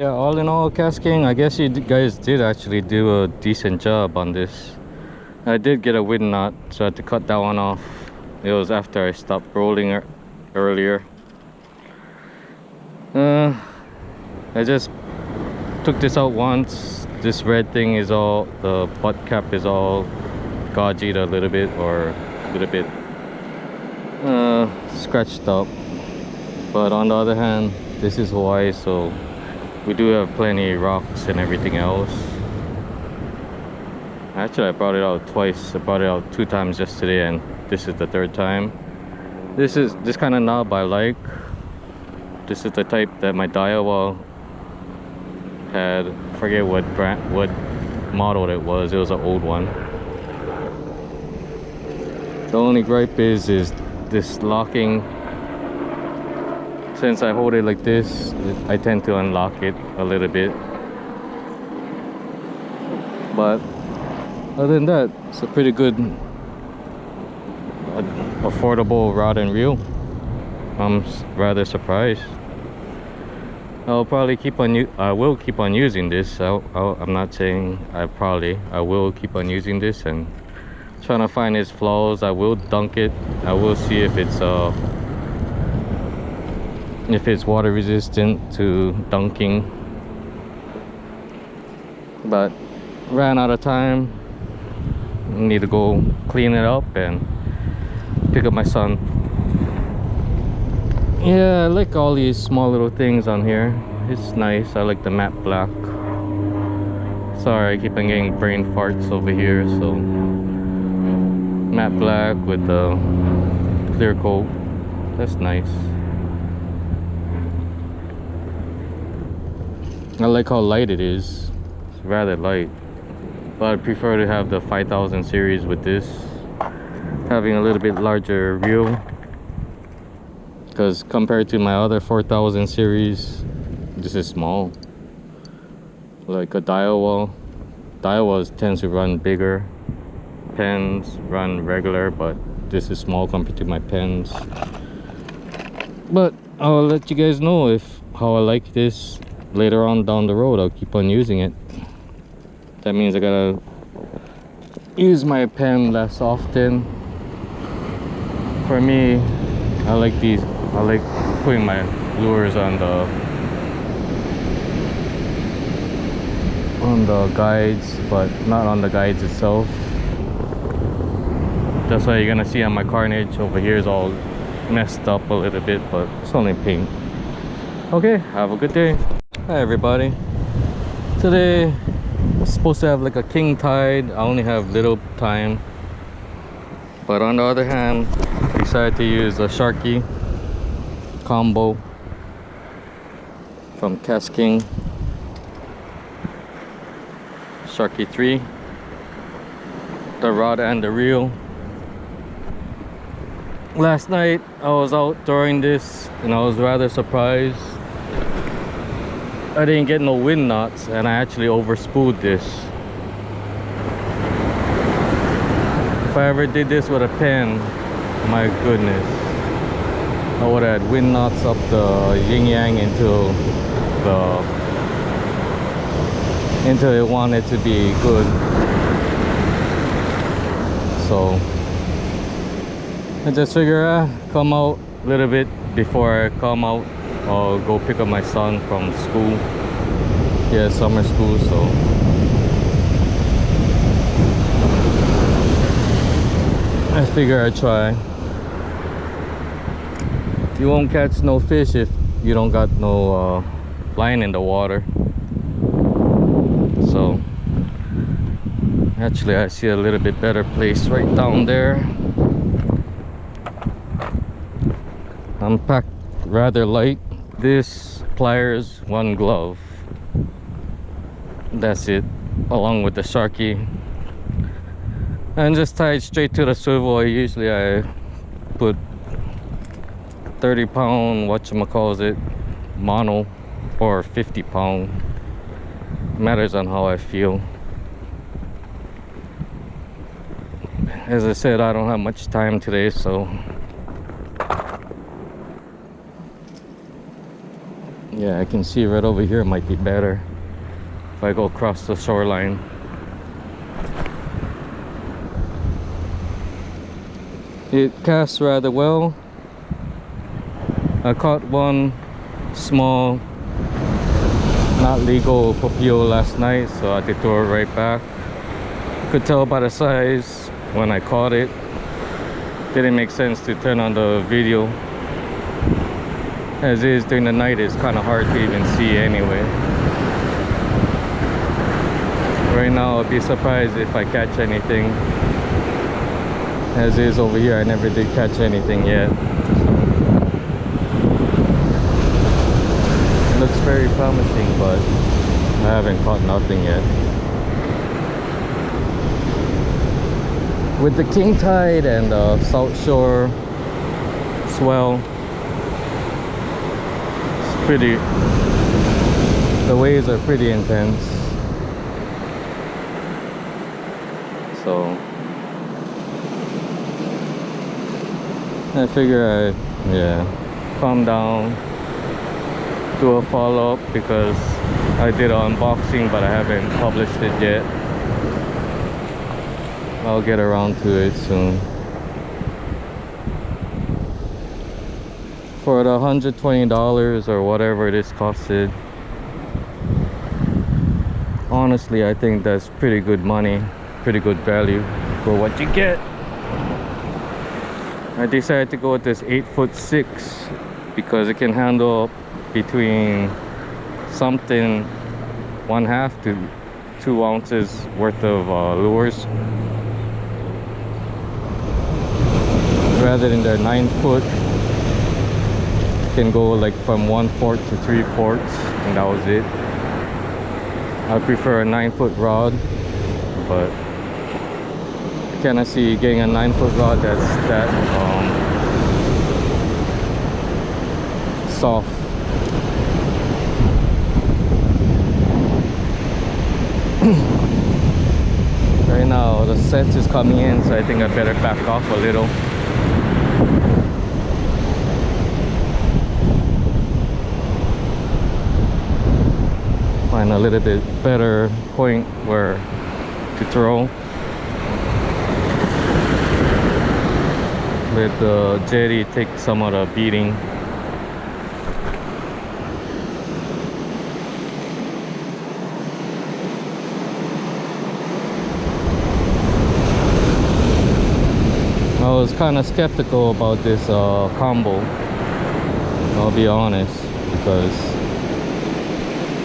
Yeah, all in all, Kastking, I guess you guys did actually do a decent job on this. I did get a wind knot, so I had to cut that one off. It was after I stopped rolling earlier. I just took this out once. This red thing is all, the butt cap is all gauged a little bit, or a little bit scratched up. But on the other hand, this is Hawaii, so we do have plenty of rocks and everything else. Actually, I brought it out twice. I brought it out 2 times yesterday, and this is the 3rd time. This kind of knob I like. This is the type that my Daiwa had. I forget what brand, what model it was. It was an old one. The only gripe is this locking. Since I hold it like this, I tend to unlock it a little bit. But other than that, it's a pretty good affordable rod and reel. I'm rather surprised. I'll probably I will keep on using this. I'm not saying I will keep on using this and trying to find its flaws. I will dunk it. I will see if it's water resistant to dunking. But ran out of time. Need to go clean it up and pick up my son. Yeah, I like all these small little things on here. It's nice. I like the matte black. Sorry, I keep on getting brain farts over here. So matte black with the clear coat. That's nice. I like how light it is. It's rather light. But I prefer to have the 5000 series with this. Having a little bit larger reel. Because compared to my other 4000 series, this is small. Like a Daiwa tends to run bigger. Penns run regular, but this is small compared to my Penns. But I'll let you guys know how I like this. Later on down the road, I'll keep on using it. That means I gotta use my Penn less often. For me, I like these. I like putting my lures on the guides, but not on the guides itself. That's why you're gonna see on my Carnage over here is all messed up a little bit, but it's only paint. Okay, have a good day. Hi everybody. Today I'm supposed to have like a king tide. I only have little time, but on the other hand, decided to use a Sharky Combo from Kastking Sharky 3, the rod and the reel. Last night I was out throwing this and I was rather surprised. I didn't get no wind knots, and I actually over spooled this. If I ever did this with a Penn, my goodness, I would have had wind knots up the yin yang until it wanted to be good. So I just figure come out a little bit before I come out. I'll go pick up my son from school. Yeah, summer school, so I figure I'd try. You won't catch no fish if you don't got no line in the water. So actually I see a little bit better place right down there. I'm packed rather light. This, pliers, 1 glove. That's it, along with the Sharky. And just tied straight to the swivel. Usually I put 30-pound, whatchamacallit, mono, or 50-pound. Matters on how I feel. As I said, I don't have much time today, so Yeah, I can see right over here might be better if I go across the shoreline. It casts rather well. I caught one small, not legal popio last night, so I had to throw it right back. Could tell by the size when I caught it. Didn't make sense to turn on the video. As is, during the night it's kind of hard to even see anyway. Right now I'll be surprised if I catch anything. As is over here, I never did catch anything yet. It looks very promising, but I haven't caught nothing yet. With the king tide and the south shore swell, it's pretty, the waves are pretty intense. So I figure calm down, do a follow-up, because I did an unboxing but I haven't published it yet. I'll get around to it soon. For the $120 or whatever this costed, honestly I think that's pretty good money, pretty good value for what you get. I decided to go with this 8'6" because it can handle between something 1/2 to 2 ounces worth of lures, rather than their 9-foot. Can go like from 1/4 to 3/4, and that was it. I prefer a 9-foot rod, but kind of see getting a 9-foot rod that's that soft. Right now the set is coming in, so I think I better back off a little. Find a little bit better point where to throw. Let the jetty take some of the beating. I was kind of skeptical about this combo, I'll be honest, because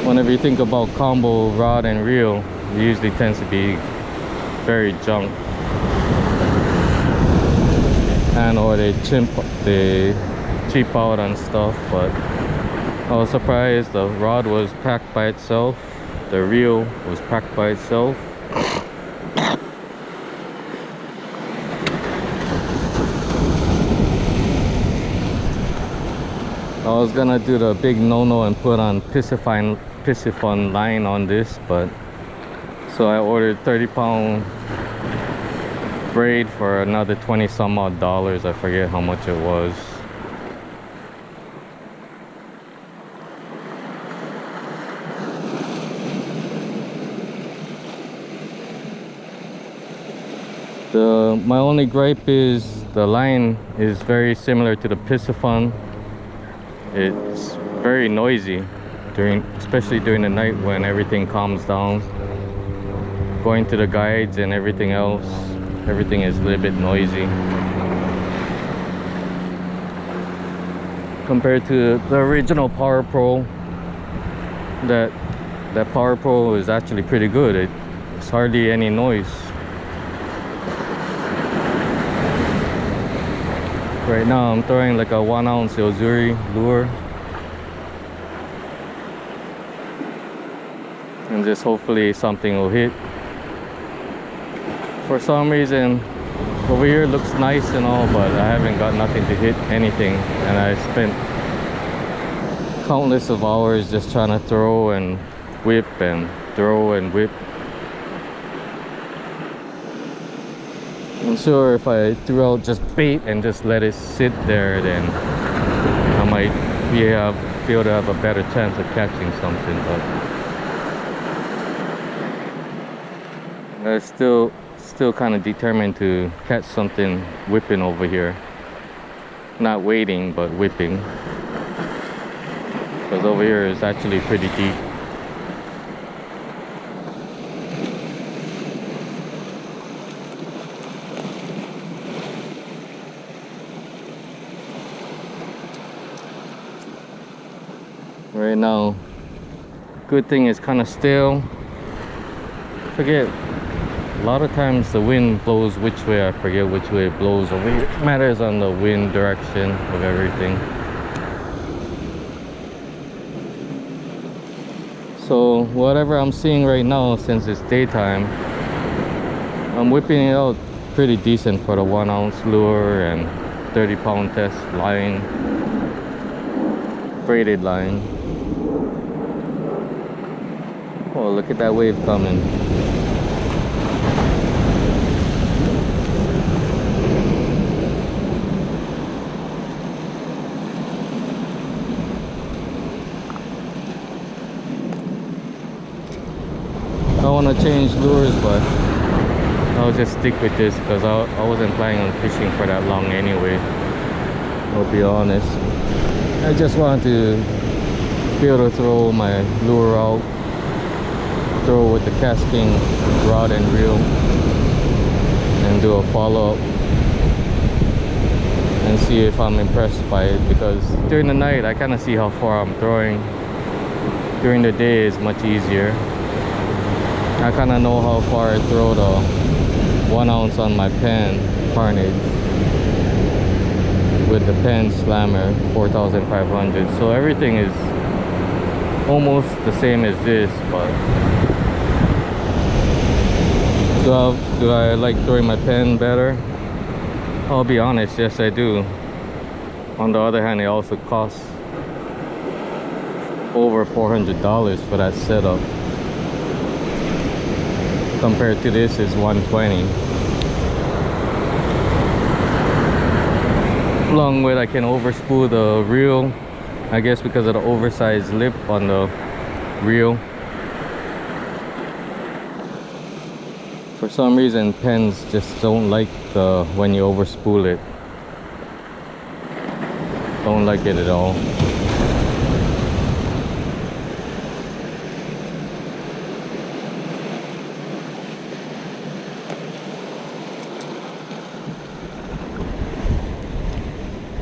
whenever you think about combo rod and reel, it usually tends to be very junk, and or they cheap out on stuff. But I was surprised the rod was packed by itself, the reel was packed by itself. I was gonna do the big no-no and put on Piscifun line on this, but so I ordered 30-pound braid for another 20 some odd dollars. I forget how much it was. My only gripe is the line is very similar to the Piscifun. It's very noisy especially during the night when everything calms down. Going to the guides and everything else, everything is a little bit noisy compared to the original Power Pro. That Power Pro is actually pretty good. It's hardly any noise. Right now I'm throwing like a 1 ounce Ozuri lure, and just hopefully something will hit. For some reason over here it looks nice and all, but I haven't got nothing to hit anything, and I spent countless of hours just trying to throw and whip and throw and whip. I'm sure if I threw out just bait and just let it sit there, then I might be able to have a better chance of catching something, but I'm still kind of determined to catch something whipping over here. Not wading, but whipping, because over here is actually pretty deep. Right now, good thing is kind of still. Forget, a lot of times the wind blows which way, I forget which way it blows over here. It matters on the wind direction of everything. So whatever I'm seeing right now, since it's daytime, I'm whipping it out pretty decent for the 1 ounce lure and 30-pound test line, braided line. Oh, look at that wave coming. I want to change lures, but I'll just stick with this because I wasn't planning on fishing for that long anyway. I'll be honest. I just want to be able to throw my lure out, throw with the Kastking rod and reel, and do a follow-up and see if I'm impressed by it, because during the night I kind of see how far I'm throwing. During the day is much easier. I kind of know how far I throw the 1 ounce on my Penn Carnage with the Penn Slammer 4500. So everything is almost the same as this, but do I like throwing my Penn better? I'll be honest, yes I do. On the other hand, it also costs over $400 for that setup. Compared to this is $120. Along with, I can over spool the reel, I guess because of the oversized lip on the reel. For some reason, Penns just don't like when you over spool it. Don't like it at all.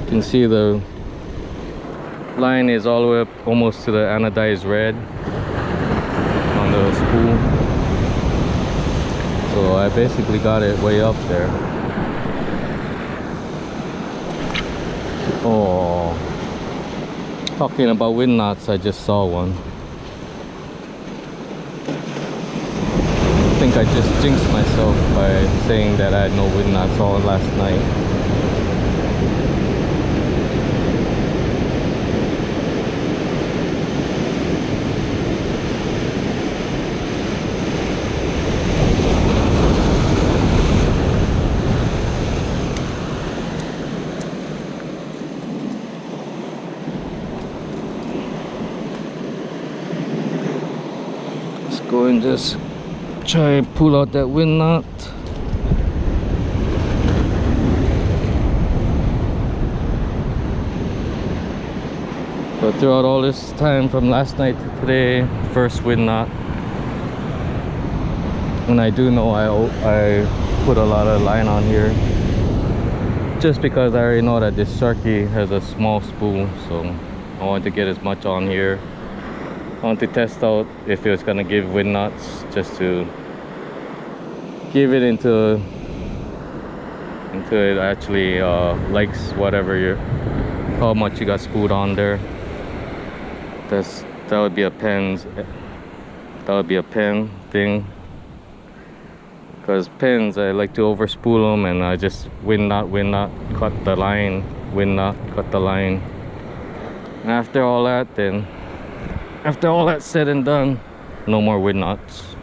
You can see the line is all the way up almost to the anodized red on the spool. So I basically got it way up there. Oh, talking about wind knots, I just saw one. I think I just jinxed myself by saying that I had no wind knots all last night. Go and just try and pull out that wind knot. So throughout all this time from last night to today, first wind knot. And I do know I put a lot of line on here just because I already know that this Sharky has a small spool, so I want to get as much on here. I want to test out if it was gonna give wind knots, just to give it into it actually likes whatever how much you got spooled on there. That would be a Penn thing, because Penns I like to over spool them and I just wind knot, cut the line, wind knot, cut the line. And after all that's said and done, no more wind knots.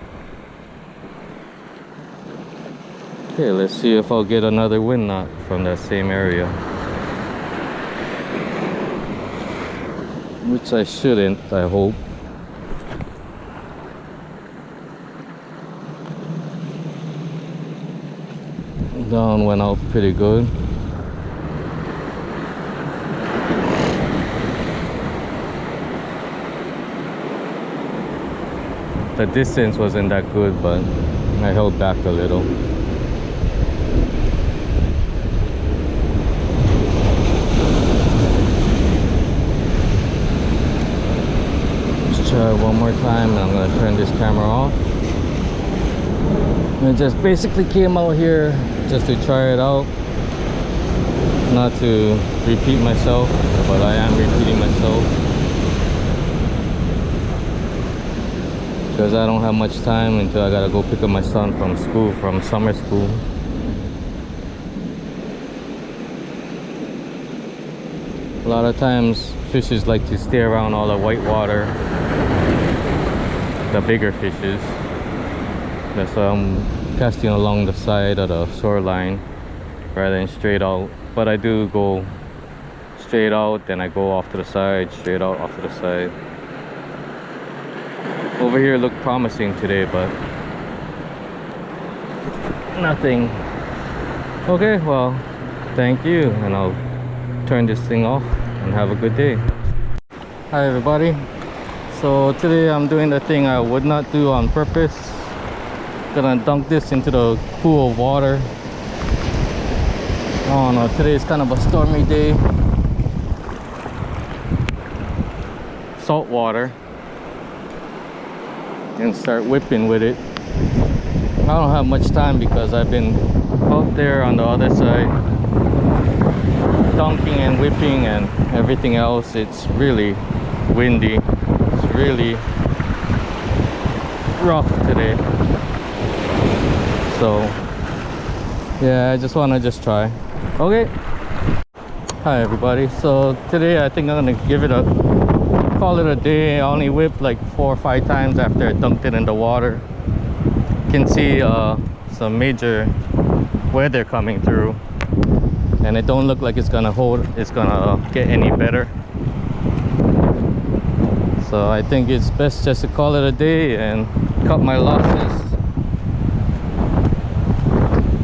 Okay, let's see if I'll get another wind knot from that same area. which I shouldn't, I hope. Down went out pretty good. The distance wasn't that good, but I held back a little. Let's try one more time, and I'm gonna turn this camera off. I just basically came out here just to try it out, not to repeat myself, but I am repeating myself because I don't have much time until I gotta go pick up my son from school, from summer school. A lot of times fishes like to stay around all the white water, the bigger fishes. That's why I'm casting along the side of the shoreline rather than straight out. But I do go straight out, then I go off to the side, straight out, off to the side. Over here looked promising today, but nothing. Okay, well, thank you, and I'll turn this thing off and have a good day. Hi everybody. So today I'm doing the thing I would not do on purpose. Gonna dunk this into the pool of water. Oh no, today is kind of a stormy day. Salt water. And start whipping with it. I don't have much time because I've been out there on the other side dunking and whipping and everything else. It's really windy. It's really rough today. So yeah, I just want to try. Okay, hi everybody. So today I think I'm gonna call it a day. I only whipped like 4 or 5 times after I dunked it in the water. You can see some major weather coming through, and it don't look like it's gonna get any better. So I think it's best just to call it a day and cut my losses,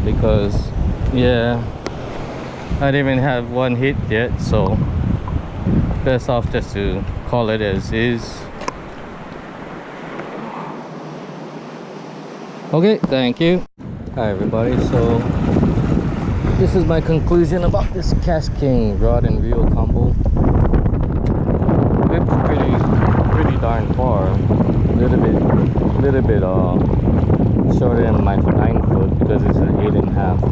because yeah, I didn't even have one hit yet, so best off just to call it as is. Okay, thank you. Hi everybody, so this is my conclusion about this Kastking rod and reel combo. Whipped pretty darn far. Little bit shorter than my 9 foot because it's an 8.5, but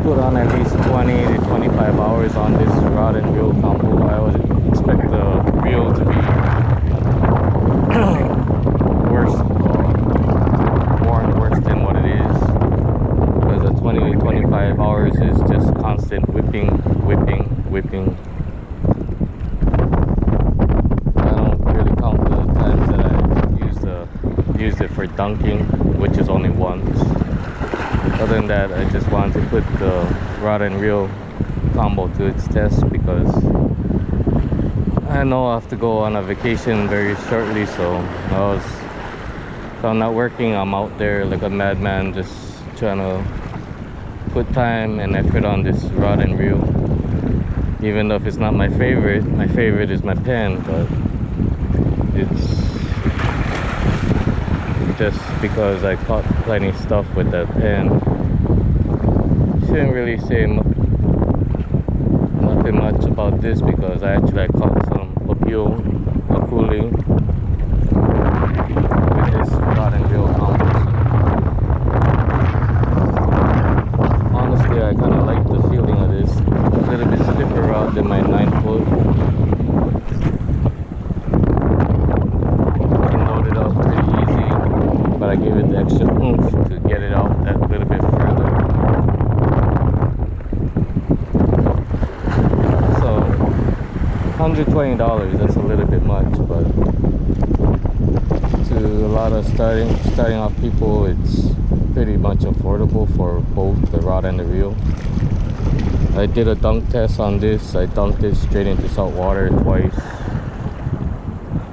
put on at least 20 to 25 hours on this rod and reel combo. I would expect the reel to be worse than what it is, because the 20 to 25 hours is just constant whipping. I don't really count the times that I used it for dunking, which is only once. Other than that, I just wanted to put the rod and reel combo to its test, because I know I have to go on a vacation very shortly. So if I'm not working, I'm out there like a madman just trying to put time and effort on this rod and reel. Even though if it's not my favorite is my Penn, but it's just because I caught plenty of stuff with that Penn. Shouldn't really say nothing much about this, because I caught some apuli with this rod and reel combo. Honestly, I kind of like the feeling of this. A little bit stiffer rod than my 9 foot. I can load it up pretty easy, but I gave it the extra oomph to get it out that little bit further. So $120, that's a little bit much, but to a lot of starting off people, it's pretty much affordable for both the rod and the reel. I did a dunk test on this. I dunked it straight into salt water twice.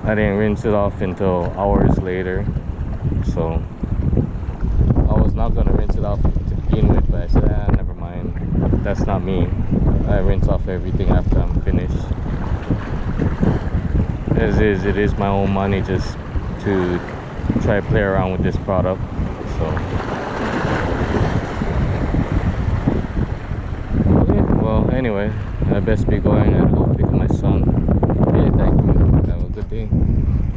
I didn't rinse it off until hours later, so I was not gonna rinse it off to begin with, but I said, never mind, that's not me. I rinse off everything after I'm finished. As is, it is my own money just to try to play around with this product, so okay. Well, anyway, I best be going and go pick up my son. Okay, thank you. Have a good day.